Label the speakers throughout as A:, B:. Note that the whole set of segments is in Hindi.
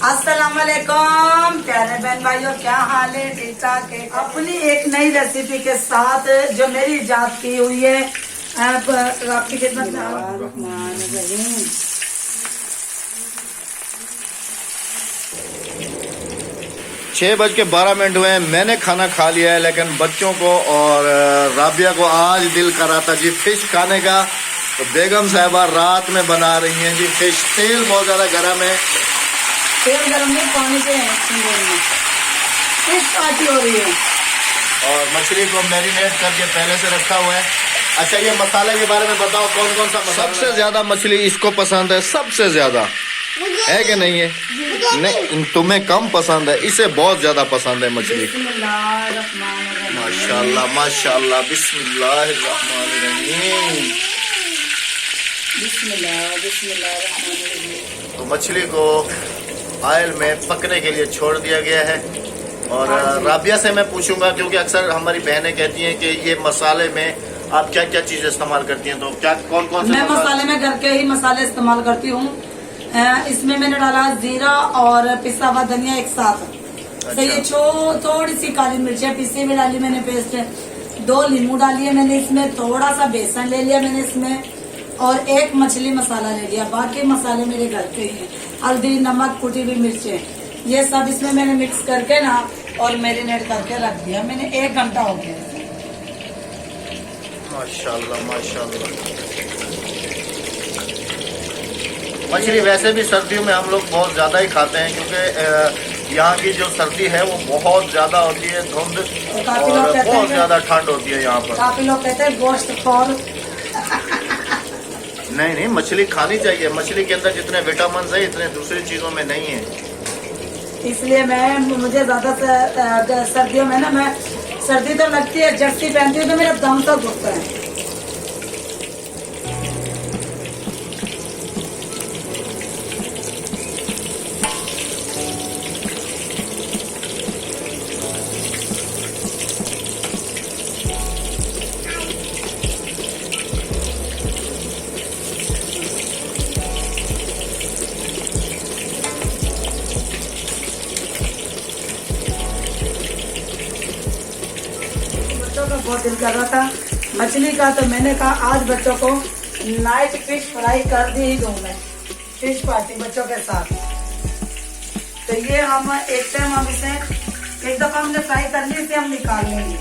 A: अस्सलाम वालेकुम प्यारे बहन भाइयों, क्या हाल है? ठीक ठाक है। अपनी एक नई रेसिपी के साथ जो मेरी इजाद की हुई है आपकी खिदमत में।
B: 6:12 हुए हैं। मैंने खाना खा लिया है, लेकिन बच्चों को और राबिया को आज दिल करा था जी फिश खाने का। तो बेगम साहिबा रात में बना रही हैं जी फिश। तेल बहुत ज्यादा गर्म है,
A: तेल गर्म में पानी से फिश पार्टी हो रही है
B: और मछली को मैरिनेट करके पहले से रखा हुआ है। अच्छा, ये मसाले के बारे में बताओ, कौन कौन सा मसाला? सबसे ज्यादा मछली इसको पसंद है, सबसे ज्यादा है कि नहीं है? नहीं, तुम्हें कम पसंद है, इसे बहुत ज्यादा पसंद है मछली। माशाल्लाह माशाल्लाह, बिस्मिल्लाहिर्रहमानिर्रहीम। तो मछली को ऑयल में पकने के लिए छोड़ दिया गया है। और राबिया से मैं पूछूंगा, क्योंकि अक्सर हमारी बहनें कहती हैं कि ये मसाले में आप क्या क्या चीजें इस्तेमाल करती हैं, तो क्या कौन कौन से?
A: मैं मसाले में घर के ही मसाले इस्तेमाल करती हूँ। इसमें मैंने डाला जीरा और पिसा हुआ धनिया एक साथ।
B: अच्छा।
A: तो ये थोड़ी सी काली मिर्चें पिसी में डाली मैंने पेस्ट, 2 नींबू डाली है मैंने इसमें, थोड़ा सा बेसन ले लिया मैंने इसमें, और 1 मछली मसाला ले लिया। बाकी मसाले मेरे घर के ही हैं। हल्दी, नमक, कुटी हुई मिर्चें, ये सब इसमें मैंने मिक्स करके ना और मैरिनेट करके रख दिया मैंने। 1 घंटा हो गया।
B: माशाल्लाह माशाल्लाह। मछली वैसे भी सर्दियों में हम लोग बहुत ज्यादा ही खाते हैं, क्योंकि यहाँ की जो सर्दी है वो बहुत ज्यादा होती है, धुंध, और बहुत ज्यादा ठंड होती है यहाँ पर।
A: काफी लोग कहते हैं गोश्त खोर।
B: नहीं नहीं, मछली खानी चाहिए। मछली के अंदर जितने विटामिन है इतने दूसरी चीजों में नहीं है।
A: इसलिए मुझे ज्यादा सर्दियों में ना, मैं सर्दी तो लगती है, जर्सी पहनती हूँ तो मेरा दम तक घुटता है। बच्चों का बहुत दिल कर रहा था मछली का, तो मैंने कहा आज बच्चों को नाइट फिश फ्राई कर दी ही दूं मैं, फिश पार्टी बच्चों के साथ। तो ये हम एक टाइम हम इसे एक दफा हमने फ्राई कर ली, इसे हम निकाल लेंगे।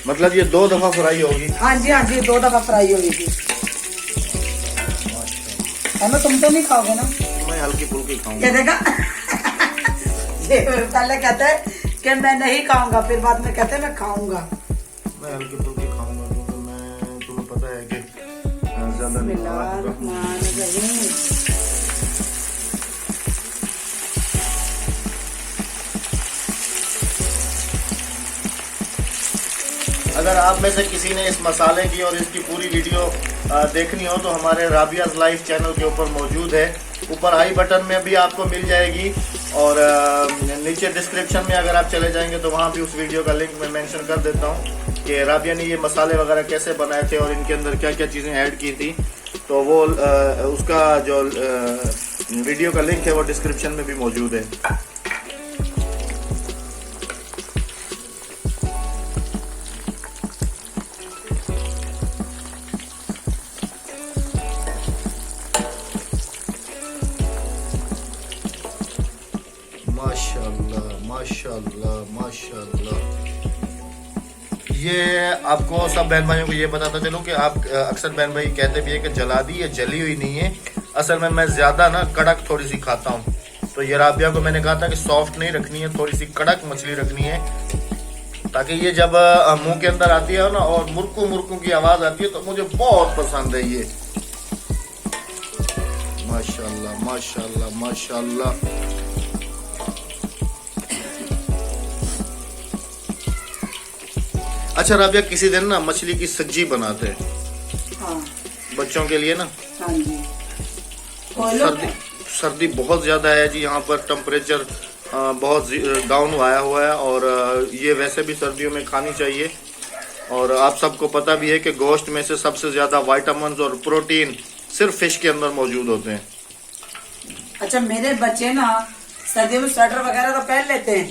B: मतलब ये 2 दफा फ्राई होगी?
A: हाँ जी 2 दफा फ्राई होगी। है ना, तुम तो नहीं खाओगे ना?
B: मैं हल्की फुल्की खाऊंगा।
A: क्या देगा? पहले कहते हैं कि मैं नहीं खाऊंगा, फिर बाद में कहते हैं मैं खाऊंगा।
B: मैं हल्की फुल्की खाऊंगा, क्योंकि मैं, तुम्हें पता है कि ज्यादा नहीं खाऊंगा। अगर आप में से किसी ने इस मसाले की और इसकी पूरी वीडियो देखनी हो तो हमारे राबियाज लाइफ चैनल के ऊपर मौजूद है। ऊपर आई बटन में भी आपको मिल जाएगी, और नीचे डिस्क्रिप्शन में अगर आप चले जाएंगे तो वहाँ भी उस वीडियो का लिंक मैं मेंशन कर देता हूँ कि राबिया ने ये मसाले वगैरह कैसे बनाए थे और इनके अंदर क्या क्या चीज़ें ऐड की थी। तो वो उसका जो वीडियो का लिंक है वो डिस्क्रिप्शन में भी मौजूद है। माशाल्लाह माशाल्लाह माशाल्लाह। ये आपको सब बहन भाइयों को ये बताता चलूं कि आप अक्सर बहन भाई कहते भी है कि जला दी, ये जली हुई नहीं है। असल में मैं ज्यादा ना कड़क थोड़ी सी खाता हूँ, तो ये राबिया को मैंने कहा था कि सॉफ्ट नहीं रखनी है, थोड़ी सी कड़क मछली रखनी है, ताकि ये जब मुंह के अंदर आती है ना और मुर्कू मुर्कू की आवाज आती है तो मुझे बहुत पसंद है ये। माशाल्लाह माशाल्लाह माशाल्लाह। अच्छा राबिया, किसी दिन ना मछली की सब्जी बनाते हैं।
A: हाँ।
B: बच्चों के लिए ना।
A: हाँ जी।
B: सर्दी बहुत ज्यादा है जी, यहाँ पर टेम्परेचर बहुत डाउन आया हुआ है, और ये वैसे भी सर्दियों में खानी चाहिए। और आप सबको पता भी है कि गोश्त में से सबसे ज्यादा विटामिन और प्रोटीन सिर्फ फिश के अंदर मौजूद होते हैं।
A: अच्छा, मेरे बच्चे ना सर्दियों में स्वेटर वगैरह तो पहन लेते हैं,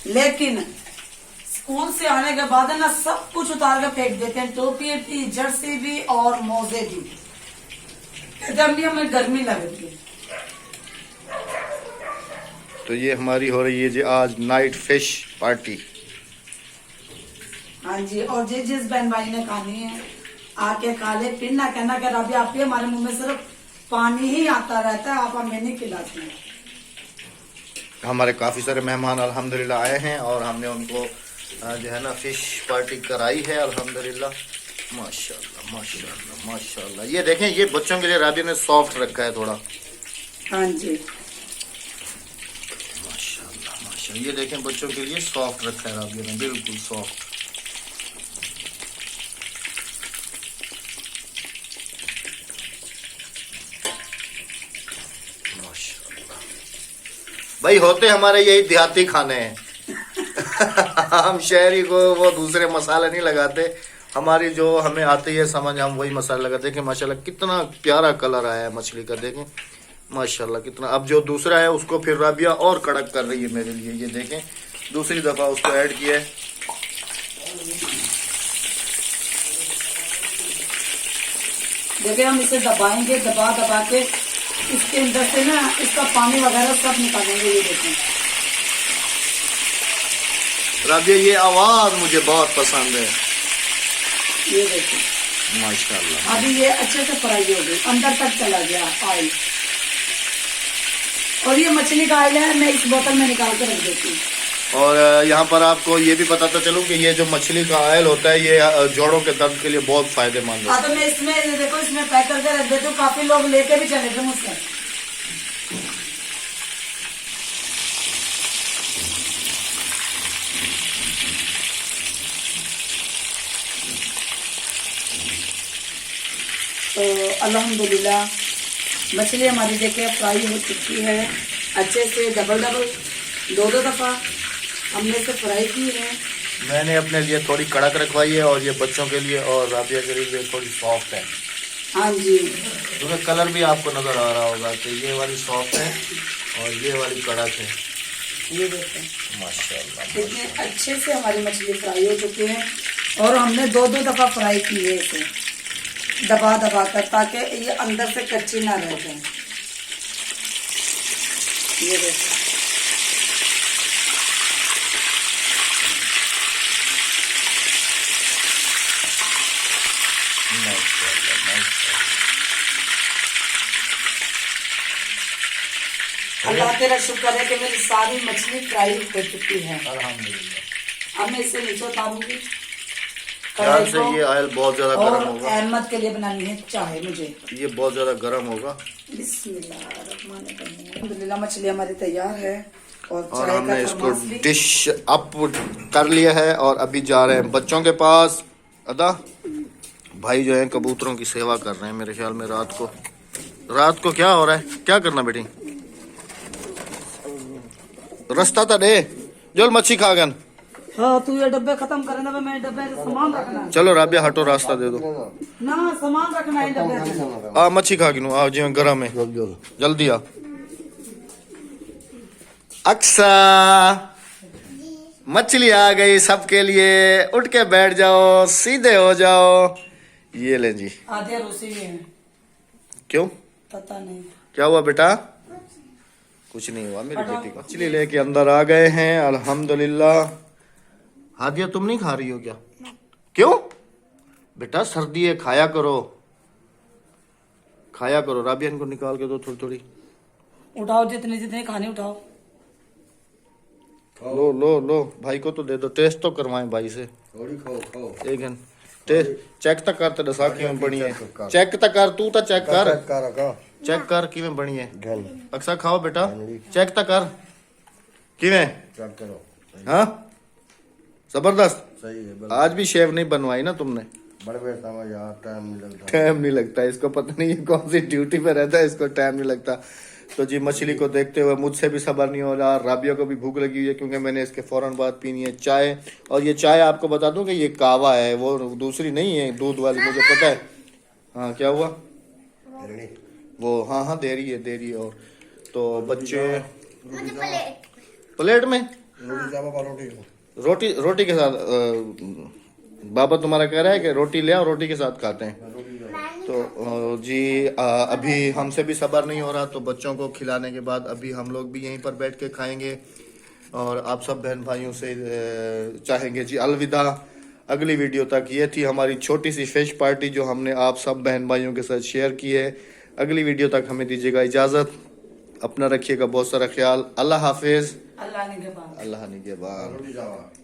A: लेकिन स्कूल से आने के बाद है ना सब कुछ उतार कर फेंक देते हैं, टोपी भी, जर्सी भी और मोजे भी। कहते हैं हमें गर्मी लग रही है।
B: तो ये हमारी हो रही है जी आज नाइट फिश पार्टी।
A: हाँ जी, और जिस बहन भाई ने खानी है आके खा ले, फिर ना कहना कि राबिया आप ही हमारे मुंह में सिर्फ पानी ही आता रहता है, आप हमें नहीं खिलाते हैं।
B: हमारे काफ़ी सारे मेहमान अल्हम्दुलिल्लाह आए हैं और हमने उनको जो है ना फिश पार्टी कराई है अल्हम्दुलिल्लाह। माशाल्लाह माशाल्लाह माशाल्लाह। ये देखें, ये बच्चों के लिए राबिया ने सॉफ्ट रखा है थोड़ा।
A: हाँ जी,
B: माशाल्लाह माशाल्लाह। ये देखें, बच्चों के लिए सॉफ्ट रखा है राबिया ने, बिल्कुल सॉफ्ट। भाई होते हमारे यही देहाती खाने हैं हम शहरी को वो दूसरे मसाले नहीं लगाते, हमारी जो हमें आती है समझ हम वही मसाले लगाते हैं। माशाल्लाह कितना प्यारा कलर आया है मछली का, देखें माशाल्लाह कितना। अब जो दूसरा है उसको फिर राबिया और कड़क कर रही है मेरे लिए। ये देखें, दूसरी दफा उसको ऐड किया है।
A: देखिए हम इसे दबाएंगे, दबा दबा के इसके अंदर से ना इसका पानी वगैरह सब निकालेंगे। ये देखें
B: राबिया, ये आवाज मुझे बहुत पसंद है।
A: ये देखें
B: माशाल्लाह।
A: अभी ये अच्छे से फ्राई हो गई, अंदर तक चला गया ऑयल। और ये मछली का ऑयल है, मैं इस बोतल में निकाल के रख देती हूँ।
B: और यहाँ पर आपको ये भी बताता चलूं कि ये जो मछली का ऑयल होता है ये जोड़ों के दर्द के लिए बहुत फायदेमंद है।
A: हाँ, तो मैं इसमें देखो इसमें पैक करके रख देती हूँ, काफी लोग लेके भी चले थे मुझसे। तो अल्हम्दुलिल्लाह मछली हमारी देखिए फ्राई हो चुकी है अच्छे से, डबल दो दफा हमने इसे फ्राई की है।
B: मैंने अपने लिए थोड़ी कड़क रखवाई है और ये बच्चों के लिए और राबिया के लिए थोड़ी सॉफ्ट है।
A: हाँ जी,
B: क्योंकि कलर भी आपको नजर आ रहा होगा कि ये वाली सॉफ्ट है और ये वाली कड़क है।
A: ये देखें
B: माशाल्लाह
A: कितने अच्छे से हमारी मछली फ्राई हो चुकी है। और हमने दो दफा फ्राई की है इसे दबा दबा कर, ताकि ये अंदर से कच्ची ना रह जाए। ये देखो अल्लाह तेरा शुक्र है कि मेरी सारी मछली फ्राई हो चुकी है।
B: अल्हम्दुलिल्लाह।
A: अब मैं इसे नीचे उतारूंगी।
B: ख्याल से ये ऑयल बहुत ज्यादा
A: और
B: गर्म होगा।
A: अहमद के लिए बनानी है चाय मुझे।
B: ये बहुत ज्यादा गर्म होगा।
A: अल्हम्दुलिल्लाह मछली हमारी तैयार है और
B: और
A: चाय
B: हमने
A: का
B: इसको
A: थर्मोस भी।
B: डिश अप कर लिया है और अभी जा रहे हैं बच्चों के पास। अदा भाई जो है कबूतरों की सेवा कर रहे हैं मेरे ख्याल में। रात को क्या हो रहा है, क्या करना बेटी? रास्ता तो दे जो मच्छी खागन।
A: हाँ, तू ये डब्बे खत्म करे ना, मैं डब्बे से सामान रखना है।
B: चलो राबिया हटो, रास्ता दे दो
A: ना, सामान रखना है डब्बे से।
B: आ मच्छी खा गिनू आ जी गरम है, जल्दी आ। अक्सा मछली आ गई सबके लिए, उठ के बैठ जाओ, सीधे हो जाओ। ये ले जी।
A: आधे रूसी में है,
B: क्यों,
A: पता नहीं
B: क्या हुआ बेटा? कुछ नहीं हुआ मेरी बेटी को। मछली लेके अंदर आ गए हैं अल्हम्दुलिल्लाह। हादिया तुम नहीं खा रही हो क्या? क्यों बेटा? सर्दी है, खाया करो खाया करो। राबिया इनको निकाल के दो थोड़ी थोड़ी।
A: उठाओ, जितनी जितनी खानी उठाओ।
B: लो लो लो, भाई को तो दे दो, टेस्ट तो करवाएं भाई से।
C: थोड़ी खाओ खाओ।
B: एक घंटे चेक तक कर तो दसा किवें बनी है। चेक तक कर, तू तो चेक कर, चेक कर किवें बनी है। अक्सा खाओ बेटा, चेक तक कर किवें।
C: चेक करो।
B: हाँ जबरदस्त।
C: सही है।
B: आज भी शेव नहीं बनवाई ना तुमने?
C: बड़े बेटा यार टाइम नहीं लगता।
B: टाइम नहीं लगता इसको, पता नहीं ये कौन सी ड्यूटी पे रहता है, इसको टाइम नहीं लगता। तो जी मछली को देखते हुए मुझसे भी सब्र नहीं हो रहा, राबिया को भी भूख लगी हुई है क्योंकि मैंने इसके फौरन बाद पीनी है चाय। और ये चाय आपको बता दूं कि ये कावा है, वो दूसरी नहीं है दूध वाली, मुझे पता है। हाँ क्या हुआ?
C: नहीं
B: वो हाँ दे रही है और तो बच्चे
D: मुझे प्लेट
B: प्लेट में
C: रोटी चावल का रोटी
B: रोटी के साथ बाबा तुम्हारा कह रहा है कि रोटी ले आओ, रोटी के साथ खाते हैं। तो जी अभी हमसे भी सब्र नहीं हो रहा, तो बच्चों को खिलाने के बाद अभी हम लोग भी यहीं पर बैठ के खाएंगे और आप सब बहन भाइयों से चाहेंगे जी अलविदा। अगली वीडियो तक ये थी हमारी छोटी सी फिश पार्टी जो हमने आप सब बहन भाइयों के साथ शेयर की है। अगली वीडियो तक हमें दीजिएगा इजाज़त, अपना रखिएगा बहुत सारा ख्याल। अल्लाह हाफिज,
A: अल्लाह निगहबान।
B: अल्लाह निगहबान।
C: रोटी चावल